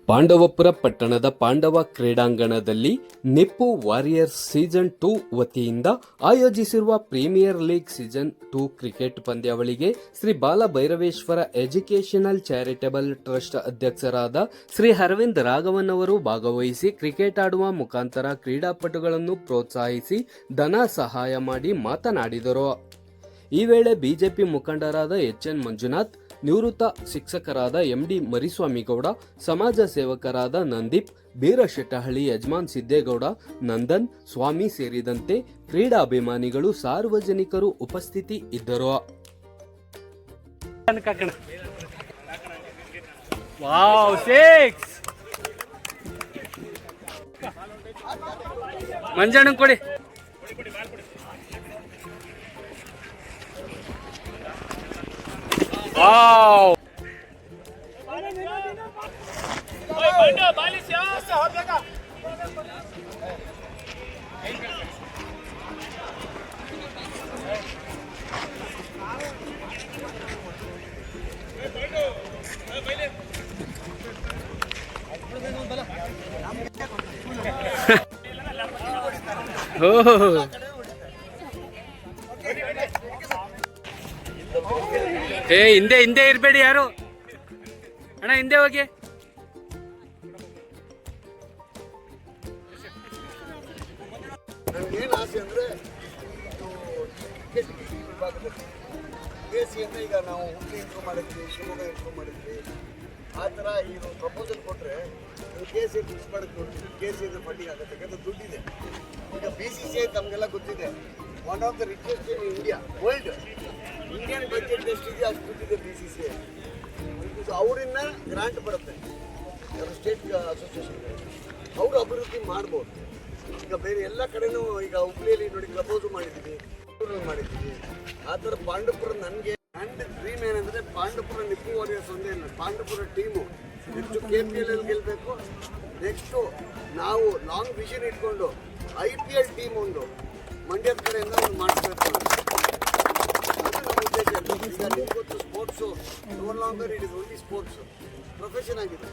ಪಾಂಡವಪುರ ಪಟ್ಟಣದ ಪಾಂಡವ ಕ್ರೀಡಾಂಗಣದಲ್ಲಿ ನಿಪ್ಪು warriors season 2 ವತಿಯಿಂದ ಆಯೋಜಿಸಿರುವ ಪ್ರೀಮಿಯರ್ ಲೀಗ್ ಸೀಸನ್ 2 ಕ್ರಿಕೆಟ್ ಪಂದ್ಯಾವಳಿಗೆ Shri Balabhairaveshwara educational charitable trust ಅಧ್ಯಕ್ಷರಾದ ಶ್ರೀ ಅರವಿಂದ್ ರಾಘವನ್ ಅವರು ಭಾಗವಹಿಸಿ ಕ್ರಿಕೆಟ್ ಆಡುವ ಮುಖಾಂತರ ಕ್ರೀಡಾಪಟುಗಳನ್ನು ಪ್ರೋತ್ಸಾಹಿಸಿ ಧನ ಸಹಾಯ ಮಾಡಿ ಮಾತನಾಡಿದರು. ಈ ವೇಳೆ ಬಿಜೆಪಿ ಮುಖಂಡರಾದ ಎಚ್.ಎನ್. ಮಂಜುನಾಥ್, ನಿವೃತ್ತ ಶಿಕ್ಷಕರಾದ ಎಂಡಿ ಮರಿಸ್ವಾಮಿಗೌಡ, ಸಮಾಜ ಸೇವಕರಾದ ನಂದೀಪ್, ಬೀರಶೆಟ್ಟಹಳ್ಳಿ ಯಜಮಾನ್ ಸಿದ್ದೇಗೌಡ, ನಂದನ್, ಸ್ವಾಮಿ ಸೇರಿದಂತೆ ಕ್ರೀಡಾಭಿಮಾನಿಗಳು ಸಾರ್ವಜನಿಕರು ಉಪಸ್ಥಿತಿ ಇದ್ದರು. ಮಂಜಣ್ಣ ಕೊಡಿ. Wow! Oh! ಹಿಂದೆ ಇರಬೇಡಿ ಯಾರು ಅಣ್ಣ, ಹಿಂದೆ ಹೋಗಿ. ನನಗೇನು ಆಸೆ ಅಂದರೆ ವಿಭಾಗದಲ್ಲಿ KCಯನ್ನು ಈಗ ನಾವು ಹುಬ್ಳಿ ಇಂಪ್ರೂವ್ ಮಾಡಿದ್ವಿ, ಶಿವಮೊಗ್ಗ ಇಂಪ್ರೂವ್ ಮಾಡಿದ್ವಿ. ಆ ಥರ ಈಗ ಪ್ರಪೋಸಲ್ ಕೊಟ್ಟರೆ KC ಫಿಕ್ಸ್ ಮಾಡೋಕ್ಕೆ ನೋಡ್ತೀವಿ. KC ಫಂಡಿಂಗ್ ಆಗುತ್ತೆ, ಯಾಕಂದರೆ ದುಡ್ಡಿದೆ. ಈಗ BCCI ತಮಗೆಲ್ಲ ಗೊತ್ತಿದೆ, one of the richest in India, world. Indian budget ಎಷ್ಟಿದೆ ಅಷ್ಟು ದುಡ್ಡಿದೆ BCCI. ಅವರಿಂದ ಗ್ರಾಂಟ್ ಬರುತ್ತೆ ಸ್ಟೇಟ್ ಅಸೋಸಿಯೇಷನ್, ಅವರು ಅಭಿವೃದ್ಧಿ ಮಾಡ್ಬೋದು. ಈಗ ಬೇರೆ ಎಲ್ಲ ಕಡೆನೂ ಈಗ ಹುಬ್ಳಿಯಲ್ಲಿ ನೋಡಿ ಕ್ಲಬ್ ಹೌಸು ಮಾಡಿದ್ದೀವಿ, ಆ ಥರ ಪಾಂಡವಪುರ ನನ್ನ ಡ್ರೀಮ್ ಏನಂದರೆ ಪಾಂಡವಪುರ ನಿಪ್ಪು ವಾರಿಯರ್ಸ್ ಒಂದೇ ಇಲ್ಲ, ಪಾಂಡವಪುರ ಟೀಮು ನೆಕ್ಸ್ಟು KPL ಗೆಲ್ಲಬೇಕು. ನೆಕ್ಸ್ಟು ನಾವು ಲಾಂಗ್ ವಿಷನ್ ಇಟ್ಕೊಂಡು IPL ಟೀಮ್ ಒಂದು ಮಂಡ್ಯದ ಕಡೆಯಿಂದ ಒಂದು ಮಾಡಿಸ್ಬೇಕು. ಈಗ ನೀವು ಗೊತ್ತು, sports no longer it is only sports profession ಆಗಿದೆ.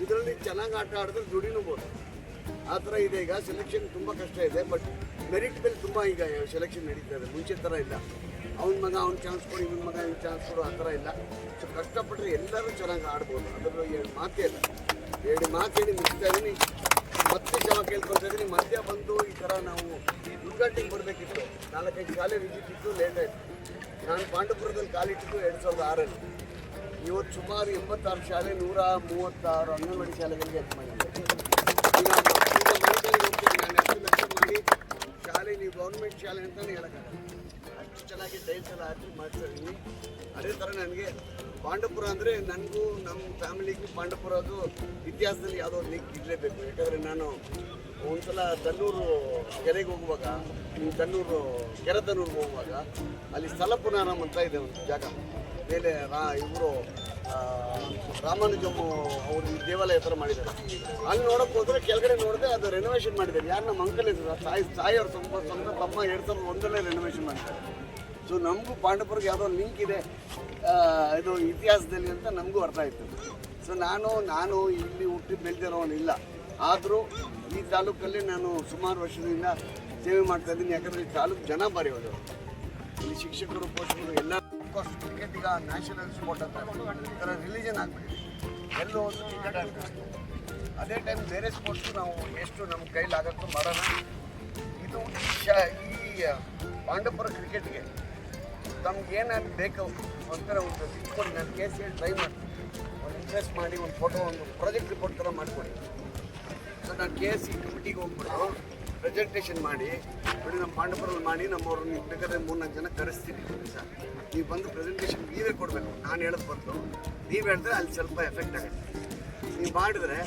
ಇದರಲ್ಲಿ ಚೆನ್ನಾಗಿ ಆಟ ಆಡಿದ್ರೆ ದುಡಿನೂಬೋದು. ಆ ಥರ ಇದೆ. ಈಗ ಸೆಲೆಕ್ಷನ್ ತುಂಬ ಕಷ್ಟ ಇದೆ, ಬಟ್ ಮೆರಿಟ್ ಮೇಲೆ ತುಂಬ ಈಗ ಸೆಲೆಕ್ಷನ್ ನಡೀತಾ ಇದೆ. ಮುಂಚೆ ಥರ ಇಲ್ಲ, ಅವನ ಮಗ ಅವ್ನು ಚಾನ್ಸ್ ಕೊಡು, ಇವನ ಮಗ ಇವ್ನು ಚಾನ್ಸ್ ಕೊಡು, ಆ ಥರ ಇಲ್ಲ. ಸೊ ಕಷ್ಟಪಟ್ಟರೆ ಎಲ್ಲರೂ ಚೆನ್ನಾಗಿ ಆಡ್ಬೋದು. ಅದರಲ್ಲಿ ಎರಡು ಮಾತೇ ಇಲ್ಲ. ಎರಡು ಮಾತು ಹೇಳಿ ಮುಗಿಸ್ತಾ ಇದ್ದೀನಿ. ಮತ್ತೆ ಜನ ಕೇಳ್ಕೊಳ್ತಾ ಇದ್ದೀನಿ, ಮಧ್ಯ ಬಂದು ಈ ಥರ ನಾವು ಉದ್ಘಾಟನೆಗೆ ಬರಬೇಕಿತ್ತು. 4-5 ಶಾಲೆ ವಿಸಿಟ್ ಇತ್ತು, ಲೇಟ್ ಆಯಿತು. ನಾನು ಪಾಂಡವಪುರದಲ್ಲಿ ಕಾಲಿಟ್ಟಿದ್ದು 2006ರಲ್ಲಿ. ಇವತ್ತು ಸುಮಾರು 86 ಶಾಲೆ, 136 ಅಂಗನವಾಡಿ ಶಾಲೆಗಳಿಗೆ ಹೆಲ್ಪ್ ಮಾಡಿದ್ದೆ. ಈಗ ಮೈಸೂರಿಗೆ ಹೋಗ್ತೀನಿ, ನಾನು 10 ಲಕ್ಷ ಮಾಡಿ ಶಾಲೆ, ನೀವು ಗೌರ್ಮೆಂಟ್ ಶಾಲೆ ಅಂತಲೇ ಹೇಳೋಕ್ಕಾಗಲ್ಲ, ಅಷ್ಟು ಚೆನ್ನಾಗಿ ಟೈಲ್ಸ್ ಎಲ್ಲ ಹಾಕಿ ಮಾಡ್ತಾ ಇದ್ದೀನಿ. ಅದೇ ಥರ ನನಗೆ ಪಾಂಡವಪುರ ಅಂದರೆ ನನಗೂ ನಮ್ಮ ಫ್ಯಾಮಿಲಿಗೂ ಪಾಂಡವಪುರದು ಇತಿಹಾಸದಲ್ಲಿ ಯಾವುದೋ ಒಂದು ಲಿಂಕ್ ಇರಲೇಬೇಕು. ಯಾಕಂದರೆ ನಾನು ಒಂದ್ಸಲ ತನ್ನೂರು ಕೆರೆಗೆ ಹೋಗುವಾಗ, ತನ್ನೂರು ಕೆರೆತನ್ನೂರಿಗೆ ಹೋಗುವಾಗ ಅಲ್ಲಿ ಸ್ಥಳಪುನಾರಂ ಅಂತ ಇದೆ ಒಂದು ಜಾಗ, ಮೇಲೆ ಇವರು ರಾಮಾನುಜಮ್ ಅವರು ಈ ದೇವಾಲಯ ಥರ ಮಾಡಿದ್ದಾರೆ. ಅಲ್ಲಿ ನೋಡೋಕೆ ಹೋದರೆ ಕೆಳಗಡೆ ನೋಡಿದೆ ಅದು ರೆನೋವೇಷನ್ ಮಾಡಿದ್ದಾರೆ. ಯಾರು ನಮ್ಮ ಅಂಕಲ್ ಇದ್ರು, ತಾಯಿಯವರು ಸ್ವಂತ ತಮ್ಮ 2001ರಲ್ಲಿ ರೆನೋವೇಷನ್ ಮಾಡಿದ್ದಾರೆ. ಸೊ ನಮಗೂ ಪಾಂಡವಪುರಕ್ಕೆ ಯಾವುದೋ ಲಿಂಕ್ ಇದೆ ಇದು ಇತಿಹಾಸದಲ್ಲಿ ಅಂತ ನಮಗೂ ಅರ್ಥ ಆಯಿತು. ಸೊ ನಾನು ಇಲ್ಲಿ ಹುಟ್ಟಿ ಬೆಳೆದಿರೋನಿಲ್ಲ, ಆದರೂ ಈ ತಾಲೂಕಲ್ಲಿ ನಾನು ಸುಮಾರು ವರ್ಷದಿಂದ ಸೇವೆ ಮಾಡ್ತಾಯಿದ್ದೀನಿ. ಯಾಕಂದರೆ ಈ ತಾಲೂಕು ಜನ ಭಾರಿ ಹೋದವರು, ಇಲ್ಲಿ ಶಿಕ್ಷಕರು, ಪೋಷಕರು ಎಲ್ಲ. ಕ್ರಿಕೆಟ್ ಈಗ ನ್ಯಾಷನಲ್ ಸ್ಪೋರ್ಟ್ ಅಂತ ಈ ಥರ ರಿಲಿಜನ್ ಆಗಿಬಿಟ್ಟಿದೆ. ಎಲ್ಲೋ ಒಂದು ಕ್ರಿಕೆಟ್ ಆಡ್ತಾರೆ. ಅದೇ ಟೈಮ್ ಬೇರೆ ಸ್ಪೋರ್ಟ್ಸು ನಾವು ಎಷ್ಟು ನಮ್ಮ ಕೈಲಾಗತ್ತೋ ಮಾಡೋಣ. ಇದು ಈ ಪಾಂಡವಪುರ ಕ್ರಿಕೆಟ್ಗೆ ತಮ್ಗೇನು ಬೇಕು ಒಂಥರ ಒಂದು ಇಟ್ಕೊಂಡು ನಾನು KCL ಟ್ರೈ ಮಾಡ್ತೀನಿ. ಒಂದು ಇನ್ವೆಸ್ಟ್ ಮಾಡಿ ಒಂದು ಫೋಟೋ, ಒಂದು ಪ್ರಾಜೆಕ್ಟ್ ರಿಪೋರ್ಟ್ ಥರ ಮಾಡಿಕೊಡಿ. ಸೊ ನಾನು KC ಕಮಿಟಿಗೆ ಹೋಗ್ಬಿಟ್ಟು ಪ್ರೆಸೆಂಟೇಷನ್ ಮಾಡಿ, ನೋಡಿ ನಮ್ಮ ಪಾಂಡವಪುರಲ್ಲಿ ಮಾಡಿ, ನಮ್ಮವ್ರನ್ನ ನೀವು ಬೇಕಾದ್ರೆ 3-4 ಜನ ಕರೆಸ್ತೀನಿ. ಸರ್ ನೀವು ಬಂದು ಪ್ರೆಸೆಂಟೇಷನ್ ನೀವೇ ಕೊಡಬೇಕು, ನಾನು ಹೇಳೋದು ಬಂದು ನೀವು ಹೇಳಿದ್ರೆ ಅಲ್ಲಿ ಸ್ವಲ್ಪ ಎಫೆಕ್ಟ್ ಆಗುತ್ತೆ. ನೀವು ಮಾಡಿದ್ರೆ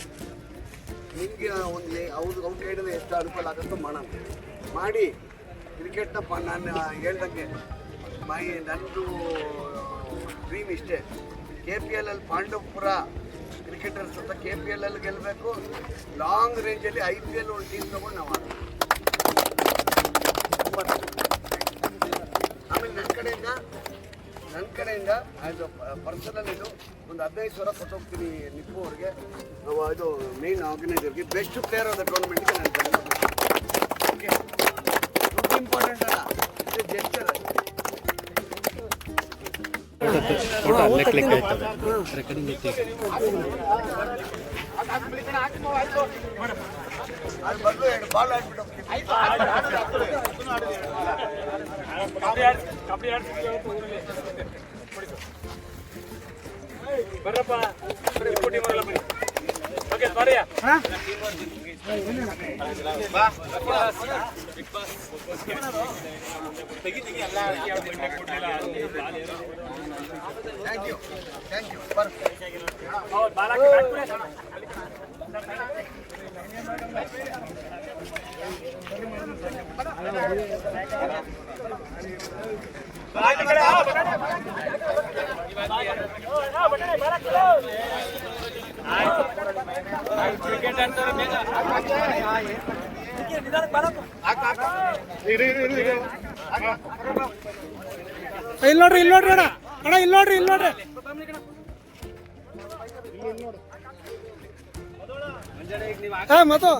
ನಿಮಗೆ ಒಂದು ಅವ್ರ ಕೈಯಲ್ಲಿ ಎಷ್ಟು ಅನುಕೂಲ ಆಗುತ್ತೋ ಮಾಡೋಣ. ಮಾಡಿ ಕ್ರಿಕೆಟ್ನ ನಾನು ಹೇಳ್ದಂಗೆ ನನ್ನದು ಡ್ರೀಮ್ ಇಷ್ಟೇ, KPL ಪಾಂಡವಪುರ ಕ್ರಿಕೆಟರ್ಸ್ ಅಂತ KPL ಗೆಲ್ಲಬೇಕು. ಲಾಂಗ್ ರೇಂಜಲ್ಲಿ IPL ಒಂದು ಟೀಮ್ ತೊಗೊಂಡು ನಾವು ಆಡೋಣ. ಆಮೇಲೆ ನನ್ನ ಕಡೆಯಿಂದ ನನ್ನ ಕಡೆಯಿಂದ ಆ್ಯಸ್ ಪರ್ಸನಲ್ ಇದು ಒಂದು 15,000 ಕೊಟ್ಟೋಗ್ತೀನಿ ನಿಪ್ಪು ಅವ್ರಿಗೆ, ಇದು ಮೇನ್ ಆರ್ಗನೈಸರ್ಗೆ. ಬೆಸ್ಟ್ ಪ್ಲೇಯರ್ ಆಫ್ ದ ಟೂರ್ನಮೆಂಟ್ಗೆ ನನ್ನ ಕಡೆ ಓಕೆ. ದುಡ್ಡು ಇಂಪಾರ್ಟೆಂಟ್ ಅಲ್ಲ, ಇದು ಜೆಸ್ಚರ್. ಅದು ಬದಲು 2 ಬಾಲ್ ಆಡ್ಬಿಟ್ಟು ಹೋಗ್ತೀನಿ. ಬರ್ರಪ್ಪ ರಿಪೋರ್ಟಿಂಗ್ ಮಾಡಲ್ಲ ಬನ್ನಿ. ಓಕೆ ಬಾರಿಯಾ ಬಾ ಬಿಗ್ ಬಾಸ್ ತೆಗಿ ಎಲ್ಲ ಥ್ಯಾಂಕ್ ಯು ಬರ್ ಹೌದು ಬಾಲಾಕಿ ಬ್ಯಾಟ್ ಪ್ಲೇಸ್ ಬಾಲಾಕಿ ಕಡೆ ಕ್ರಿಕೆಟ್ ಆಡ್ತಾರೆ ಬೇಗ ಇಲ್ಲಿ ನೋಡ್ರಿ ಅಣ್ಣ ಇಲ್ಲಿ ನೋಡ್ರಿ ಮತ್ತೋ